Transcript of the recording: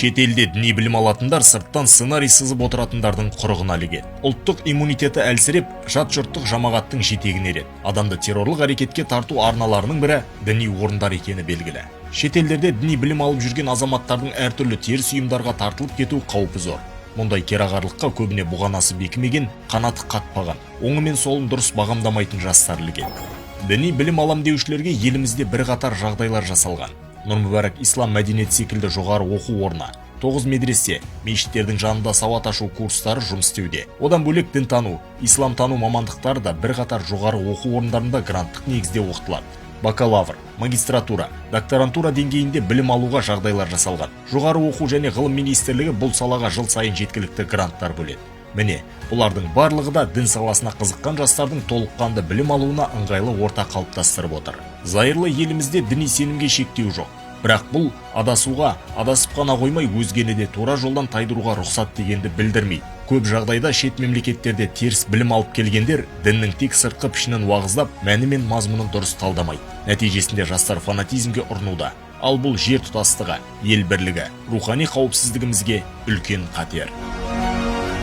Шет елде діни білім алатындар сырттан сценарий сызып отыратындардың құрығына ілігеді. Ұлттық иммунитеті әлсіреп, жат жұрттық жамағаттың жетегіне ереді. Адамды террорлық әрекетке тарту арналарының бірі діни орындар екені белгілі. Шет елдерде діни білім алып жүрген азаматтардың әртүрлі теріс ұйымдарға тартылып кету қаупі зор. Мұндай керағарлыққа көбіне бұғанасы бекімеген, қанаты қатпаған, оңы мен солын дұрыс бағамдамайтын жастар ілігеді. Діни білім алам деушілерге елімізде бірқатар жағдайлар жасалған. Нұр-Мүбарак ислам мәдениет секілді жоғары оқу орны, 9 медресе, мешіттердің жанында сауат ашу курстары жұмыс істеуде. Одан бөлек дінтану, исламтану мамандықтары да бірқатар жоғары оқу орындарында гранттық негізде оқытылады. Бакалавр, магистратура, докторантура деңгейінде білім алуға жағдайлар жасалған. Жоғары оқу және ғылым министрлігі бұл салаға жыл сайын жеткілікті гранттар бөледі. Міне, бұлардың барлығы да дін саласына қызыққан жастардың толыққанды білім алуына ыңғайлы орта қалыптастырып отыр. Зайырлы елімізде діни сенімге шектеу жоқ. Бірақ бұл адасуға, адасып қана қоймай өзгені де тура жолдан тайдыруға рұқсат дегенді білдірмейді. Көп жағдайда шет мемлекеттерде теріс білім алып келгендер діннің тек сыртқы пішінін уағыздап, мәні мен мазмұнын дұрыс талдамайды. Нәтижесінде жастар фанатизмге ұрынуда. Ал бұл жер тұтастығы, ел бірлігі, рухани қауіпсіздігімізге үлкен қатер.